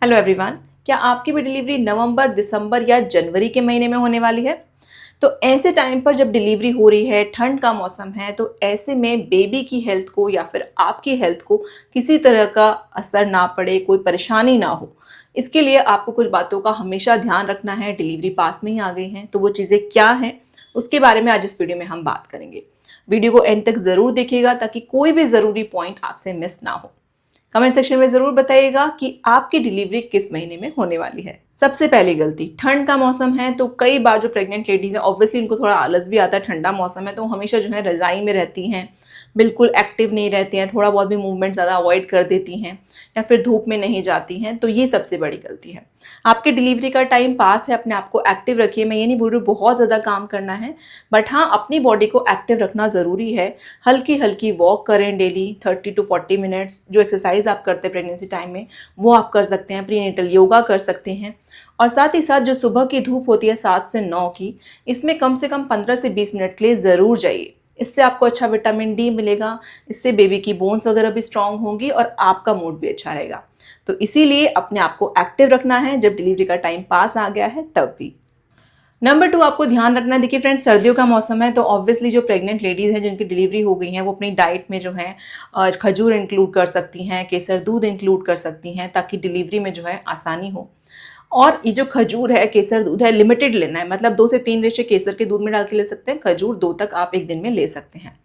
Hello everyone. क्या आपकी भी डिलीवरी नवंबर, दिसंबर या जनवरी के महीने में होने वाली है? तो ऐसे टाइम पर जब डिलीवरी हो रही है, ठंड का मौसम है, तो ऐसे में बेबी की हेल्थ को या फिर आपकी हेल्थ को किसी तरह का असर ना पड़े, कोई परेशानी ना हो, इसके लिए आपको कुछ बातों का हमेशा ध्यान रखना है। डिलीवरी पास में ही आ गई हैं, तो वो चीज़ें क्या हैं, उसके बारे में आज इस वीडियो में हम बात करेंगे। वीडियो को एंड तक ज़रूर देखिएगा ताकि कोई भी ज़रूरी पॉइंट आपसे मिस ना हो। कमेंट सेक्शन में जरूर बताइएगा कि आपकी डिलीवरी किस महीने में होने वाली है। सबसे पहली गलती, ठंड का मौसम है तो कई बार जो प्रेग्नेंट लेडीज है ऑब्वियसली उनको थोड़ा आलस भी आता है। ठंडा मौसम है तो हमेशा जो है रजाई में रहती हैं, बिल्कुल एक्टिव नहीं रहती हैं, थोड़ा बहुत भी मूवमेंट ज़्यादा अवॉइड कर देती हैं या फिर धूप में नहीं जाती हैं। तो ये सबसे बड़ी गलती है। आपकी डिलीवरी का टाइम पास है, अपने आप को एक्टिव रखिए। मैं ये नहीं बोल रही बहुत ज़्यादा काम करना है, बट हाँ, अपनी बॉडी को एक्टिव रखना ज़रूरी है। हल्की हल्की वॉक करें डेली 30 to 40 मिनट्स। जो एक्सरसाइज आप करते हैं प्रेगनेंसी टाइम में वो आप कर सकते हैं। प्रीनेटल योगा कर सकते हैं। और साथ ही साथ जो सुबह की धूप होती है 7 से 9 की, इसमें कम से कम 15 से 20 मिनट के लिए ज़रूर जाइए। इससे आपको अच्छा विटामिन डी मिलेगा, इससे बेबी की बोन्स वगैरह भी स्ट्रांग होंगी और आपका मूड भी अच्छा रहेगा। तो इसीलिए अपने आप को एक्टिव रखना है जब डिलीवरी का टाइम पास आ गया है तब भी। नंबर 2, आपको ध्यान रखना है। देखिए फ्रेंड्स, सर्दियों का मौसम है तो ऑब्वियसली जो प्रेग्नेंट लेडीज़ हैं जिनकी डिलीवरी हो गई हैं वो अपनी डाइट में जो है खजूर इंक्लूड कर सकती हैं, केसर दूध इंक्लूड कर सकती हैं ताकि डिलीवरी में जो है आसानी हो। और ये जो खजूर है, केसर दूध है, लिमिटेड लेना है। मतलब 2 से 3 रेशे केसर के दूध में डाल के ले सकते हैं, खजूर 2 तक आप एक दिन में ले सकते हैं।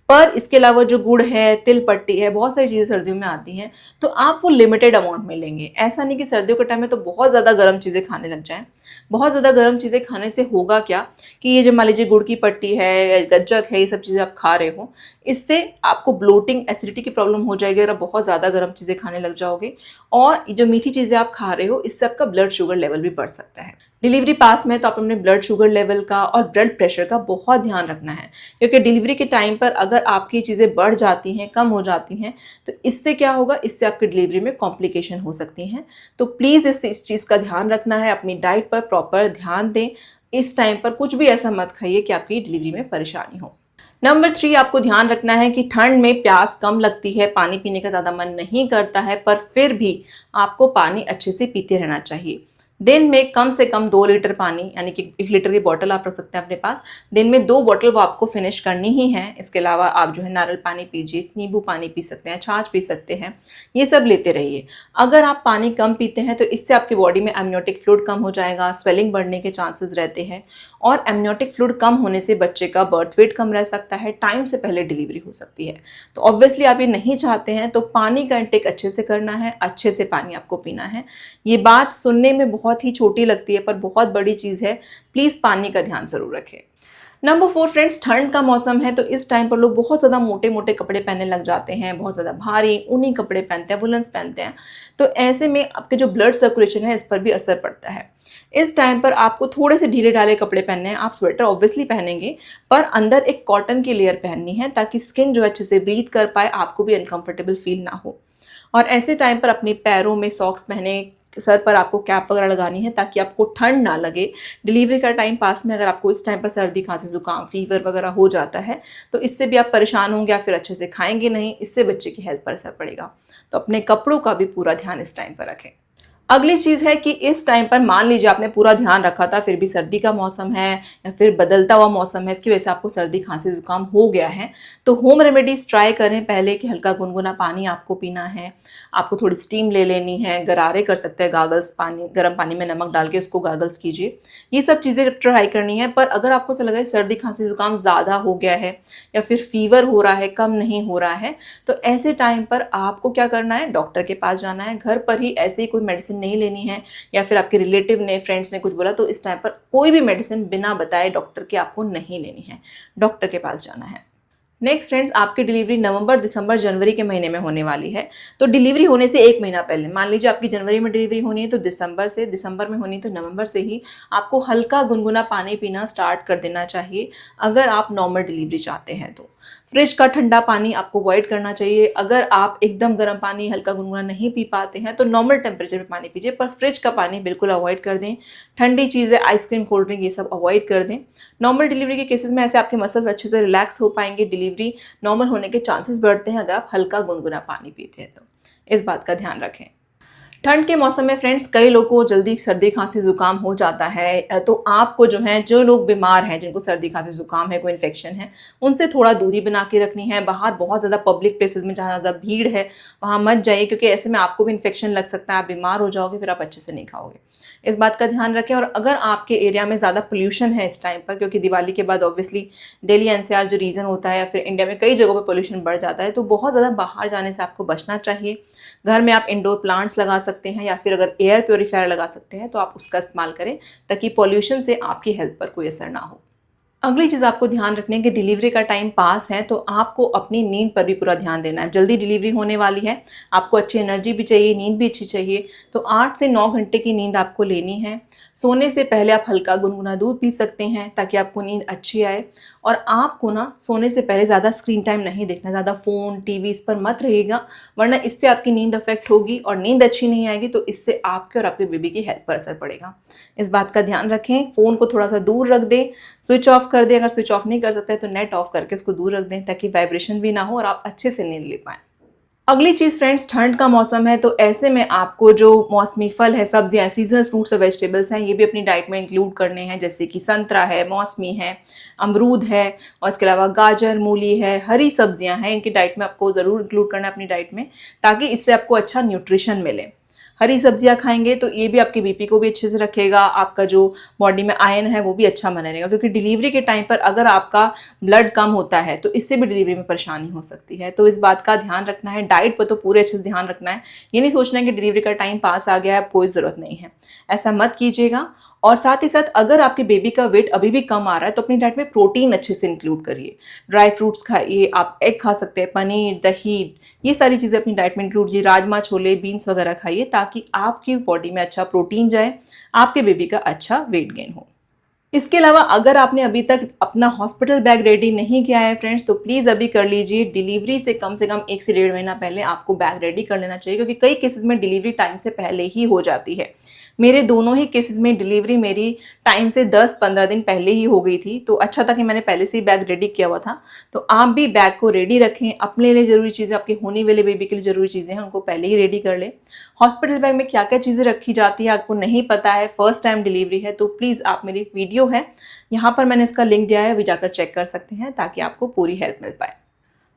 पर इसके अलावा जो गुड़ है, तिल पट्टी है, बहुत सारी चीज़ें सर्दियों में आती हैं, तो आप वो लिमिटेड अमाउंट में लेंगे। ऐसा नहीं कि सर्दियों के टाइम में तो बहुत ज़्यादा गर्म चीज़ें खाने लग जाएँ। बहुत ज़्यादा गर्म चीज़ें खाने से होगा क्या कि ये जो मान लीजिए गुड़ की पट्टी है, गज्जक है, ये सब चीज़ें आप खा रहे हो, इससे आपको ब्लोटिंग, एसिडिटी की प्रॉब्लम हो जाएगी अगर आप बहुत ज़्यादा गर्म चीज़ें खाने लग जाओगे। और ये जो मीठी चीज़ें आप खा रहे हो, इससे आपका ब्लड शुगर लेवल भी बढ़ सकता है। डिलीवरी पास में तो आप अपने ब्लड शुगर लेवल का और ब्लड प्रेशर का बहुत ध्यान रखना है, क्योंकि डिलीवरी के टाइम पर अगर आपकी चीज़ें बढ़ जाती हैं, कम हो जाती हैं, तो इससे क्या होगा, इससे आपकी डिलीवरी में कॉम्प्लिकेशन हो सकती हैं। तो प्लीज़ इस चीज़ का ध्यान रखना है, अपनी डाइट पर प्रॉपर ध्यान दें। इस टाइम पर कुछ भी ऐसा मत खाइए कि आपकी डिलीवरी में परेशानी हो। नंबर 3, आपको ध्यान रखना है कि ठंड में प्यास कम लगती है, पानी पीने का ज़्यादा मन नहीं करता है, पर फिर भी आपको पानी अच्छे से पीते रहना चाहिए। दिन में कम से कम 2 लीटर पानी, यानी कि 1 लीटर की बॉटल आप रख सकते हैं अपने पास। दिन में 2 बॉटल वो आपको फिनिश करनी ही है। इसके अलावा आप जो है नारियल पानी पीजिए, नींबू पानी पी सकते हैं, छाछ पी सकते हैं, ये सब लेते रहिए। अगर आप पानी कम पीते हैं तो इससे आपकी बॉडी में एमनियोटिक फ्लूइड कम हो जाएगा, स्वेलिंग बढ़ने के चांसेस रहते हैं। और एमनियोटिक फ्लूइड कम होने से बच्चे का बर्थ वेट कम रह सकता है, टाइम से पहले डिलीवरी हो सकती है। तो ऑब्वियसली आप ये नहीं चाहते हैं, तो पानी का इंटेक अच्छे से करना है, अच्छे से पानी आपको पीना है। ये बात सुनने में बहुत ही छोटी लगती है पर बहुत बड़ी चीज़ है। प्लीज़ पानी का ध्यान ज़रूर रखें। नंबर 4 फ्रेंड्स, ठंड का मौसम है तो इस टाइम पर लोग बहुत ज़्यादा मोटे मोटे कपड़े पहनने लग जाते हैं, बहुत ज़्यादा भारी ऊनी कपड़े पहनते हैं, वुलन्स पहनते हैं। तो ऐसे में आपके जो ब्लड सर्कुलेशन है इस पर भी असर पड़ता है। इस टाइम पर आपको थोड़े से ढीले ढाले कपड़े पहनने हैं। आप स्वेटर ऑब्वियसली पहनेंगे, पर अंदर एक कॉटन की लेयर पहननी है ताकि स्किन जो अच्छे से ब्रीथ कर पाए, आपको भी अनकंफर्टेबल फील ना हो। और ऐसे टाइम पर अपने पैरों में सॉक्स पहने, सर पर आपको कैप वगैरह लगानी है ताकि आपको ठंड ना लगे। डिलीवरी का टाइम पास में अगर आपको इस टाइम पर सर्दी, खांसी, जुकाम, फीवर वगैरह हो जाता है तो इससे भी आप परेशान होंगे या फिर अच्छे से खाएंगे नहीं, इससे बच्चे की हेल्थ पर असर पड़ेगा। तो अपने कपड़ों का भी पूरा ध्यान इस टाइम पर रखें। अगली चीज़ है कि इस टाइम पर मान लीजिए आपने पूरा ध्यान रखा था, फिर भी सर्दी का मौसम है या फिर बदलता हुआ मौसम है, इसकी वजह से आपको सर्दी, खांसी, जुकाम हो गया है, तो होम रेमेडीज ट्राई करें पहले कि हल्का गुनगुना पानी आपको पीना है, आपको थोड़ी स्टीम ले लेनी है, गरारे कर सकते हैं, गागल्स, पानी, गर्म पानी में नमक डाल के उसको गागल्स कीजिए। ये सब चीज़ें ट्राई करनी है। पर अगर आपको ऐसा लगा सर्दी, खांसी, जुकाम ज़्यादा हो गया है या फिर फीवर हो रहा है, कम नहीं हो रहा है, तो ऐसे टाइम पर आपको क्या करना है, डॉक्टर के पास जाना है। घर पर ही ऐसे ही कोई मेडिसिन नहीं लेनी है, या फिर आपके रिलेटिव ने, फ्रेंड्स ने कुछ बोला तो इस टाइम पर कोई भी मेडिसिन बिना बताए डॉक्टर के आपको नहीं लेनी है, डॉक्टर के पास जाना है। नेक्स्ट फ्रेंड्स, आपकी डिलीवरी नवंबर, दिसंबर, जनवरी के महीने में होने वाली है। तो डिलीवरी होने से 1 महीना पहले, मान लीजिए आपकी जनवरी में डिलीवरी होनी है तो दिसंबर से, दिसंबर में होनी तो नवंबर से ही आपको हल्का गुनगुना पानी पीना स्टार्ट कर देना चाहिए अगर आप नॉर्मल डिलीवरी चाहते हैं तो। फ्रिज का ठंडा पानी आपको अवॉइड करना चाहिए। अगर आप एकदम गर्म पानी, हल्का गुनगुना नहीं पी पाते हैं तो नॉर्मल टेम्परेचर पे पानी पीजिए, पर फ्रिज का पानी बिल्कुल अवॉइड कर दें। ठंडी चीज़ें, आइसक्रीम, कोल्ड ड्रिंक, ये सब अवॉइड कर दें। नॉर्मल डिलीवरी के केसेस में ऐसे आपके मसल्स अच्छे से रिलैक्स हो पाएंगे, डिलीवरी नॉर्मल होने के चांसेस बढ़ते हैं अगर आप हल्का गुनगुना पानी पीते हैं तो। इस बात का ध्यान रखें। ठंड के मौसम में फ्रेंड्स कई लोगों को जल्दी सर्दी खांसी ज़ुकाम हो जाता है, तो आपको जो है, जो लोग बीमार हैं, जिनको सर्दी खांसी ज़ुकाम है, कोई इन्फेक्शन है, उनसे थोड़ा दूरी बना के रखनी है। बाहर बहुत ज़्यादा पब्लिक प्लेसेस में जहाँ ज़्यादा भीड़ है वहाँ मत जाइए, क्योंकि ऐसे में आपको भी इन्फेक्शन लग सकता है, आप बीमार हो जाओगे, फिर आप अच्छे से नहीं खाओगे। इस बात का ध्यान रखें। और अगर आपके एरिया में ज़्यादा पोल्यूशन है इस टाइम पर, क्योंकि दिवाली के बाद ऑब्वियसली दिल्ली एनसीआर जो रीजन होता है या फिर इंडिया में कई जगहों पर पोल्यूशन बढ़ जाता है, तो बहुत ज़्यादा बाहर जाने से आपको बचना चाहिए। घर में आप इंडोर प्लांट्स लगा सकते हैं, या फिर अगर एयर प्योरीफायर लगा सकते हैं तो आप उसका इस्तेमाल करें, ताकि पॉल्यूशन से आपकी हेल्थ पर कोई असर ना हो। अगली चीज़ आपको ध्यान रखनी है कि डिलीवरी का टाइम पास है, तो आपको अपनी नींद पर भी पूरा ध्यान देना है। जल्दी डिलीवरी होने वाली है, आपको अच्छी एनर्जी भी चाहिए, नींद भी अच्छी चाहिए, तो 8 से 9 घंटे की नींद आपको लेनी है। सोने से पहले आप हल्का गुनगुना दूध पी सकते हैं, ताकि आपको नींद अच्छी आए। और आपको ना सोने से पहले ज़्यादा स्क्रीन टाइम नहीं देखना, ज़्यादा फ़ोन टीवी इस पर मत रहिएगा, वरना इससे आपकी नींद अफेक्ट होगी और नींद अच्छी नहीं आएगी, तो इससे आपके और आपके बेबी की हेल्थ पर असर पड़ेगा। इस बात का ध्यान रखें। फ़ोन को थोड़ा सा दूर रख दें, स्विच ऑफ कर दें। अगर स्विच ऑफ नहीं कर सकते तो नेट ऑफ करके उसको दूर रख दें, ताकि वाइब्रेशन भी ना हो और आप अच्छे से नींद ले पाएँ। अगली चीज़ फ्रेंड्स, ठंड का मौसम है, तो ऐसे में आपको जो मौसमी फल है, सब्जियां, सीजनल फ्रूट्स और वेजिटेबल्स हैं, ये भी अपनी डाइट में इंक्लूड करने हैं। जैसे कि संतरा है, मौसमी है, अमरूद है, और इसके अलावा गाजर, मूली है, हरी सब्जियां हैं, इनकी डाइट में आपको ज़रूर इंक्लूड करना है अपनी डाइट में, ताकि इससे आपको अच्छा न्यूट्रिशन मिले। हरी सब्जियां खाएंगे तो ये भी आपके बीपी को भी अच्छे से रखेगा, आपका जो बॉडी में आयरन है वो भी अच्छा बना रहेगा, क्योंकि डिलीवरी के टाइम पर अगर आपका ब्लड कम होता है तो इससे भी डिलीवरी में परेशानी हो सकती है। तो इस बात का ध्यान रखना है। डाइट पर तो पूरे अच्छे से ध्यान रखना है। ये नहीं सोचना है कि डिलीवरी का टाइम पास आ गया है, अब कोई ज़रूरत नहीं है, ऐसा मत कीजिएगा। और साथ ही साथ अगर आपके बेबी का वेट अभी भी कम आ रहा है तो अपनी डाइट में प्रोटीन अच्छे से इंक्लूड करिए। ड्राई फ्रूट्स खाइए, आप एग खा सकते हैं, पनीर, दही, ये सारी चीज़ें अपनी डाइट में इंक्लूड कीजिए। राजमा, छोले, बीन्स वगैरह खाइए, ताकि आपकी बॉडी में अच्छा प्रोटीन जाए, आपके बेबी का अच्छा वेट गेन हो। इसके अलावा अगर आपने अभी तक अपना हॉस्पिटल बैग रेडी नहीं किया है फ्रेंड्स, तो प्लीज़ अभी कर लीजिए। डिलीवरी से कम 1 से 1.5 महीना पहले आपको बैग रेडी कर लेना चाहिए, क्योंकि कई केसेस में डिलीवरी टाइम से पहले ही हो जाती है। मेरे दोनों ही केसेस में डिलीवरी मेरी टाइम से 10-15 दिन पहले ही हो गई थी, तो अच्छा था कि मैंने पहले से ही बैग रेडी किया हुआ था। तो आप भी बैग को रेडी रखें। अपने लिए ज़रूरी चीज़ें, आपके होने वाले बेबी के लिए ज़रूरी चीज़ें हैं, उनको पहले ही रेडी कर लें। हॉस्पिटल बैग में क्या क्या चीज़ें रखी जाती है आपको नहीं पता है, फर्स्ट टाइम डिलीवरी है, तो प्लीज़ आप, मेरी वीडियो है यहाँ पर मैंने उसका लिंक दिया है, अभी जाकर चेक कर सकते हैं, ताकि आपको पूरी हेल्प मिल पाए।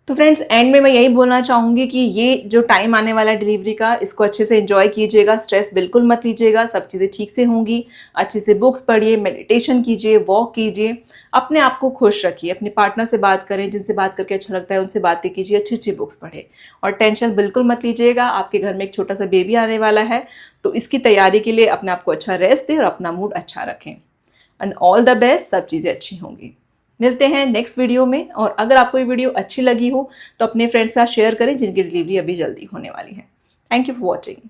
तो फ्रेंड्स, एंड में मैं यही बोलना चाहूँगी कि ये जो टाइम आने वाला है डिलीवरी का, इसको अच्छे से एंजॉय कीजिएगा, स्ट्रेस बिल्कुल मत लीजिएगा, सब चीज़ें ठीक से होंगी। अच्छे से बुक्स पढ़िए, मेडिटेशन कीजिए, वॉक कीजिए, अपने आप को खुश रखिए, अपने पार्टनर से बात करें, जिनसे बात करके अच्छा लगता है उनसे बातें कीजिए, अच्छी अच्छी बुक्स पढ़ें, और टेंशन बिल्कुल मत लीजिएगा। आपके घर में एक छोटा सा बेबी आने वाला है, तो इसकी तैयारी के लिए अपने आप को अच्छा रेस्ट दें और अपना मूड अच्छा रखें। एंड ऑल द बेस्ट, सब चीज़ें अच्छी होंगी। मिलते हैं नेक्स्ट वीडियो में। और अगर आपको ये वीडियो अच्छी लगी हो तो अपने फ्रेंड्स के साथ शेयर करें, जिनकी डिलीवरी अभी जल्दी होने वाली है। Thank you for watching.